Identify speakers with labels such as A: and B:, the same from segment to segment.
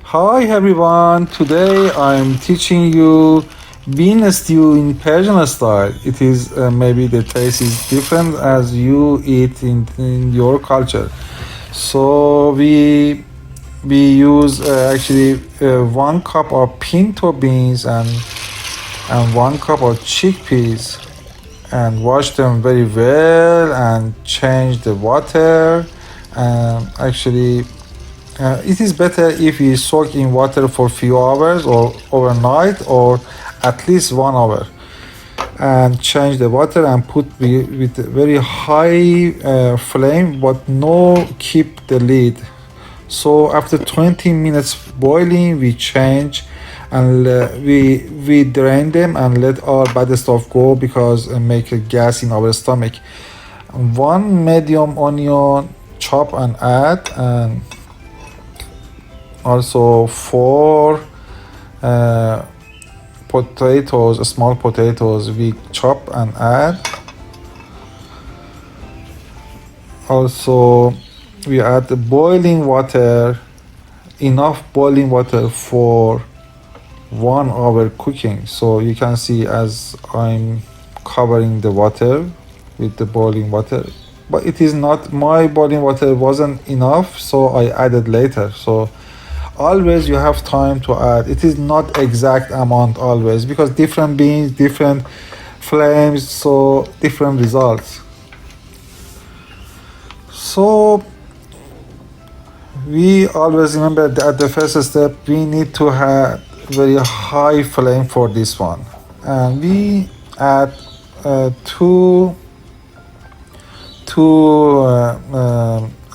A: Hi everyone, today I'm teaching you bean stew in Persian style. It is maybe the taste is different as you eat in your culture. So we use actually 1 cup of pinto beans and 1 cup of chickpeas and wash them very well and change the water. Actually it is better if you soak in water for few hours or overnight or at least 1 hour and change the water and put with very high flame but no keep the lid. So after 20 minutes boiling we change and we drain them and let all bad stuff go because make a gas in our stomach. 1 medium onion chop and add, and also 4 potatoes, small potatoes we chop and add. Also we add the boiling water, enough boiling water for 1 hour cooking. So you can see as I'm covering the water with the boiling water, but it is not, my boiling water wasn't enough, so I added later. So always you have time to add. It is not exact amount always because different beans, different flames, so different results. So we always remember that at the first step we need to have very high flame for this one, and we add two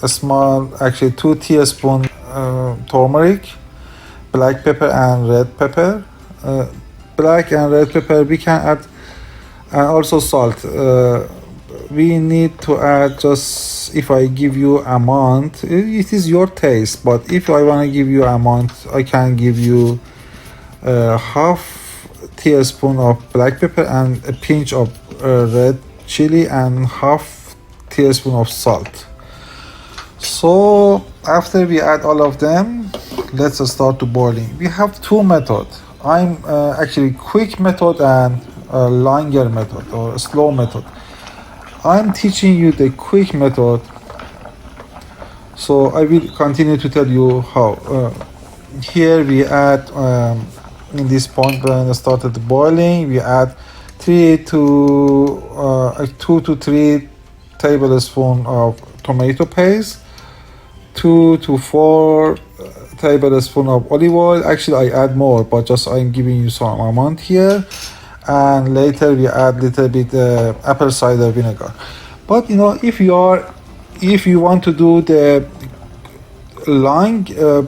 A: small, actually 2 teaspoons turmeric, black pepper and red pepper. Black and red pepper we can add, and also salt. We need to add, just if I give you amount, it is your taste, but if I want to give you amount, I can give you half teaspoon of black pepper and a pinch of red chili and half teaspoon of salt. So after we add all of them, let's start to boiling. We have 2 methods. I'm actually quick method and longer method or slow method. I'm teaching you the quick method, so I will continue to tell you how. Here we add, in this point when it started boiling, we add 2 to 3 tablespoons of tomato paste, 2 to 4 tablespoons of olive oil. Actually I add more, but just I'm giving you some amount here. And later we add little bit apple cider vinegar. But if you want to do the long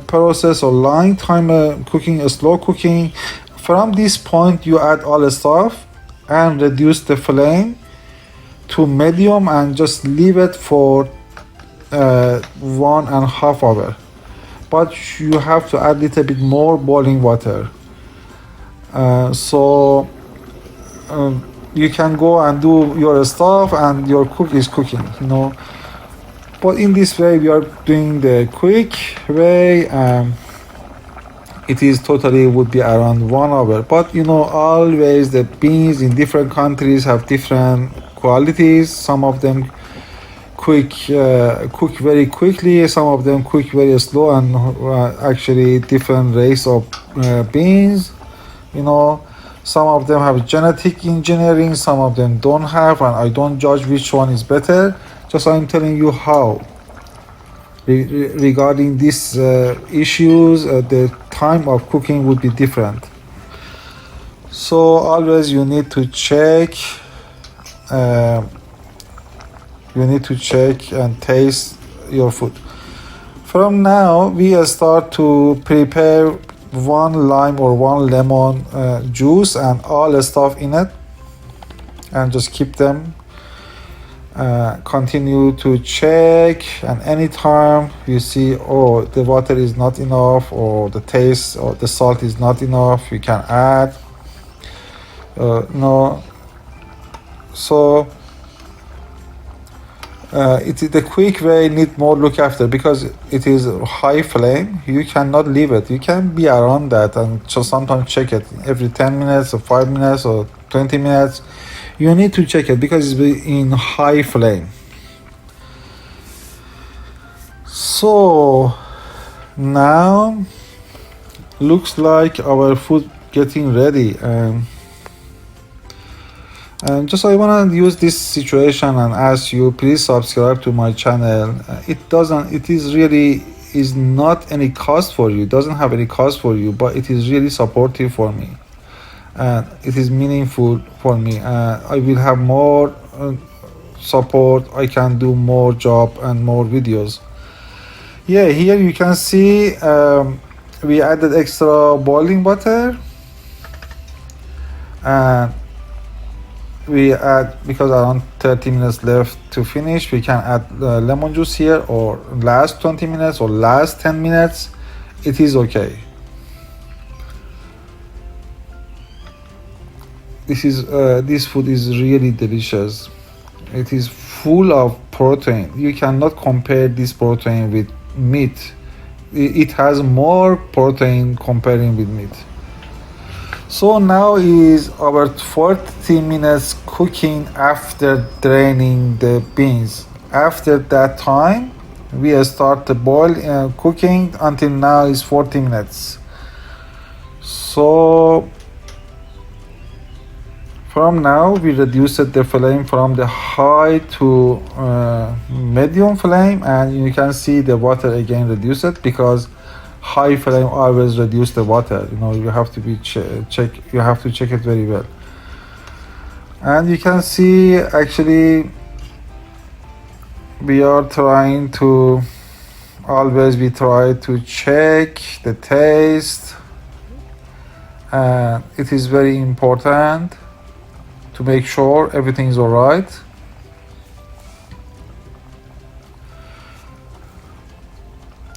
A: process or long time cooking, slow cooking, from this point you add all the stuff and reduce the flame to medium and just leave it for 1.5 hours. But you have to add a little bit more boiling water. So you can go and do your stuff and your cook is cooking, But in this way we are doing the quick way, and it is totally would be around 1 hour. But always the beans in different countries have different qualities. Some of them cook very quickly, some of them cook very slow, and actually different race of beans. Some of them have genetic engineering, some of them don't have, and I don't judge which one is better. Just I'm telling you how. Regarding these issues, the time of cooking would be different. So always you need to check. You need to check and taste your food. From now, we start to prepare 1 lime or 1 lemon juice and all the stuff in it, and just keep them. Continue to check, and anytime you see the water is not enough or the taste or the salt is not enough, you can add. So The quick way need more look after because it is high flame. You cannot leave it. You can be around that and just sometimes check it every 10 minutes or 5 minutes or 20 minutes. You need to check it because it's in high flame. So now looks like our food getting ready. And just I want to use this situation and ask you, please subscribe to my channel. It is really is not any cost for you. It doesn't have any cost for you, but it is really supportive for me. And it is meaningful for me. I will have more support. I can do more job and more videos. Yeah, here you can see we added extra boiling water. And we add, because around 30 minutes left to finish, we can add lemon juice here, or last 20 minutes or last 10 minutes. It is okay. This food is really delicious. It is full of protein. You cannot compare this protein with meat. It has more protein comparing with meat. So now is our 40 minutes cooking after draining the beans. After that time, we start the boil cooking until now is 40 minutes. So from now we reduced the flame from the high to medium flame, and you can see the water again reduced because high flame always reduce the water. You have to be check. You have to check it very well. And you can see actually we are trying to try to check the taste, and it is very important to make sure everything is all right.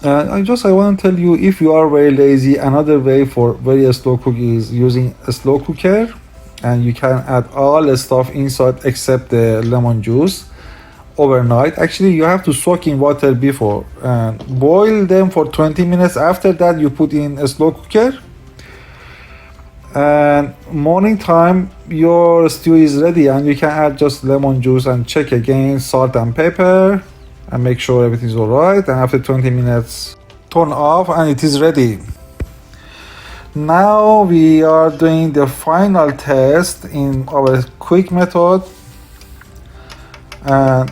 A: I want to tell you, if you are very lazy, another way for very slow cooking is using a slow cooker, and you can add all the stuff inside except the lemon juice overnight. Actually, you have to soak in water before and boil them for 20 minutes. After that, you put in a slow cooker, and morning time your stew is ready, and you can add just lemon juice and check again salt and pepper and make sure everything is all right. And after 20 minutes, turn off and it is ready. Now we are doing the final test in our quick method, and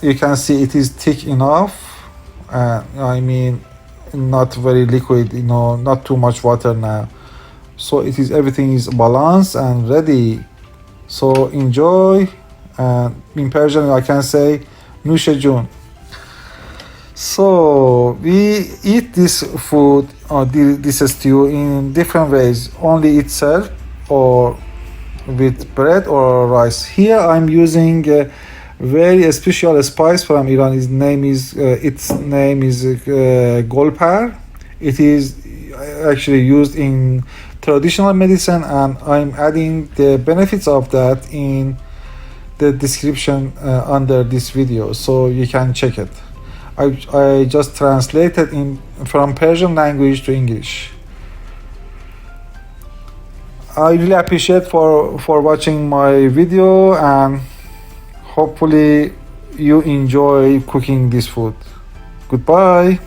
A: you can see it is thick enough. I mean, not very liquid, not too much water now. So everything is balanced and ready. So enjoy. In Persian I can say Nush Jun. So we eat this food or this stew in different ways, only itself or with bread or rice. Here I'm using a very special spice from Iran. Its name is Golpar. It is actually used in traditional medicine, and I'm adding the benefits of that in the description under this video, so you can check it. I just translated from Persian language to English. I really appreciate for watching my video, and hopefully you enjoy cooking this food. Goodbye.